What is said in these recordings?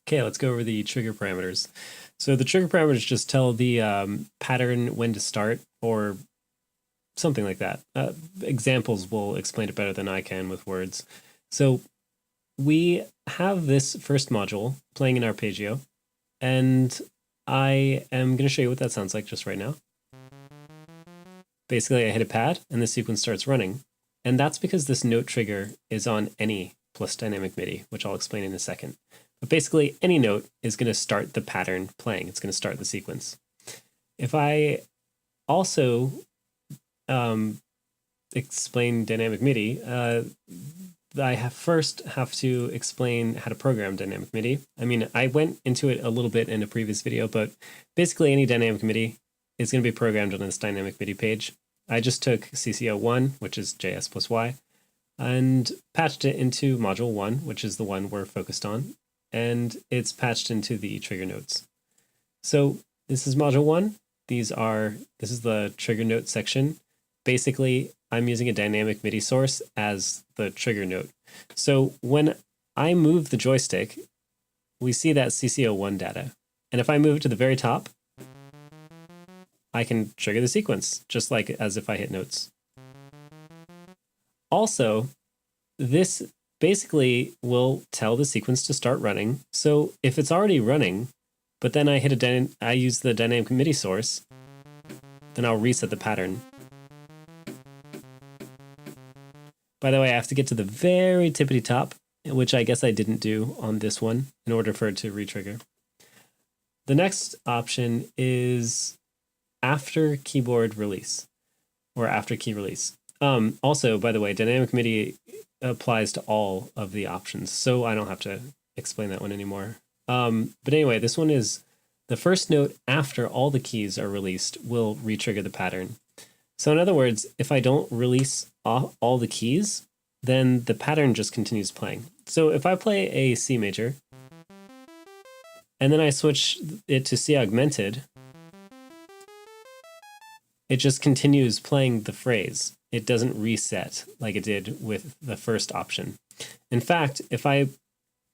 Okay, let's go over the trigger parameters. So the trigger parameters just tell the pattern when to start or something like that. Examples will explain it better than I can with words. So we have this first module playing in arpeggio, and I am going to show you what that sounds like just right now. Basically, I hit a pad and the sequence starts running. And that's because this note trigger is on any plus dynamic MIDI, which I'll explain in a second. But basically, any note is going to start the pattern playing. It's going to start the sequence. If I also explain dynamic MIDI, I first have to explain how to program dynamic MIDI. I mean, I went into it a little bit in a previous video, but basically any dynamic MIDI is going to be programmed on this dynamic MIDI page. I just took CCO1, which is JS plus Y, and patched it into module 1, which is the one we're focused on, and it's patched into the trigger notes. So this is module 1. This is the trigger note section. Basically, I'm using a dynamic MIDI source as the trigger note. So when I move the joystick, we see that CCO1 data. And if I move it to the very top, I can trigger the sequence, just like as if I hit notes. Also, this basically will tell the sequence to start running. So if it's already running, but then I use the dynamic MIDI source, then I'll reset the pattern. By the way, I have to get to the very tippity top, which I guess I didn't do on this one in order for it to retrigger. The next option is after keyboard release, or after key release. Also, by the way, dynamic MIDI applies to all of the options, so I don't have to explain that one anymore. But anyway, this one is the first note after all the keys are released will retrigger the pattern. So in other words, if I don't release all the keys, then the pattern just continues playing. So if I play a C major, and then I switch it to C augmented, it just continues playing the phrase. It doesn't reset like it did with the first option. In fact, if I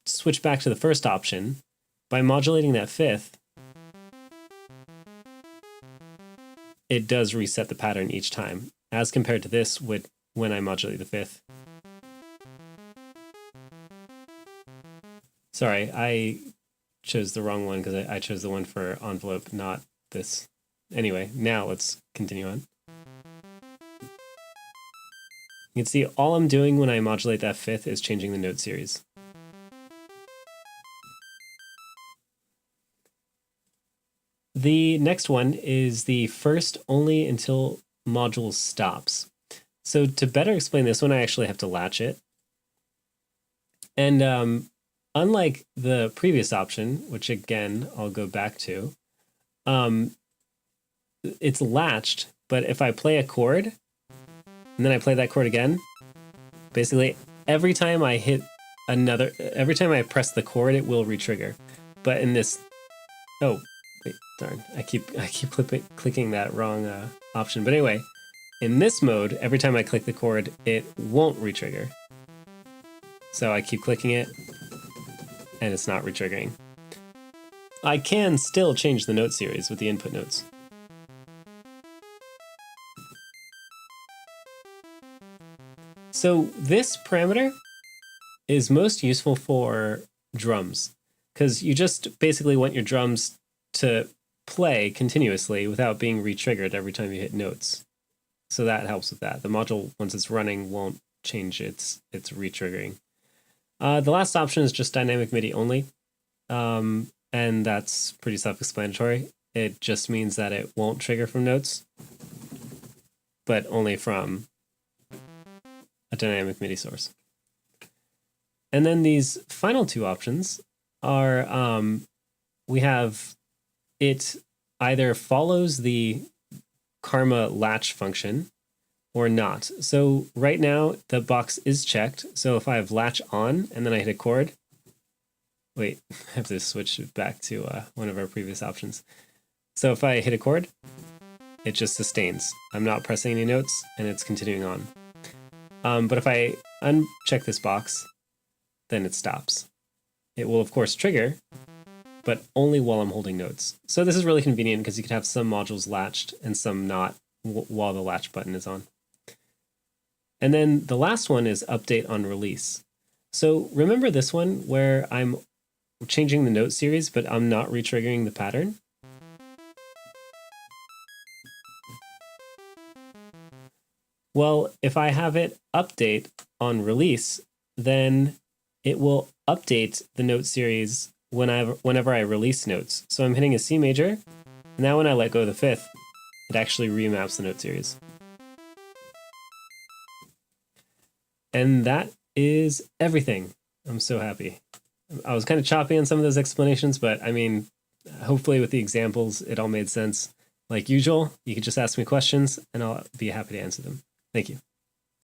switch back to the first option, by modulating that fifth, it does reset the pattern each time, as compared to this when I modulate the fifth. Sorry, I chose the wrong one because I chose the one for envelope, not this. Anyway, now let's continue on. You can see all I'm doing when I modulate that fifth is changing the note series. The next one is the first only until module stops. So to better explain this one, I actually have to latch it. And unlike the previous option, which again, I'll go back to, it's latched, but if I play a chord, and then I play that chord again, basically every time I press the chord, it will retrigger. But in this, oh, wait, darn, I keep clicking that wrong option. But anyway, in this mode, every time I click the chord, it won't retrigger. So I keep clicking it, and it's not retriggering. I can still change the note series with the input notes. So this parameter is most useful for drums, because you just basically want your drums to play continuously without being re-triggered every time you hit notes. So that helps with that. The module, once it's running, won't change its re-triggering. The last option is just dynamic MIDI only, and that's pretty self-explanatory. It just means that it won't trigger from notes, but only from a dynamic MIDI source. And then these final two options are, we have it either follows the karma latch function or not. So right now the box is checked. So if I have latch on and then I hit a chord, wait, I have to switch it back to one of our previous options. So if I hit a chord, it just sustains. I'm not pressing any notes and it's continuing on. But if I uncheck this box, then it stops. It will of course trigger, but only while I'm holding notes. So this is really convenient because you can have some modules latched and some not while the latch button is on. And then the last one is update on release. So remember this one where I'm changing the note series, but I'm not retriggering the pattern? Well, if I have it update on release, then it will update the note series whenever I release notes. So I'm hitting a C major, and now when I let go of the fifth, it actually remaps the note series. And that is everything. I'm so happy. I was kind of choppy on some of those explanations, but I mean, hopefully with the examples, it all made sense. Like usual, you can just ask me questions and I'll be happy to answer them. Thank you.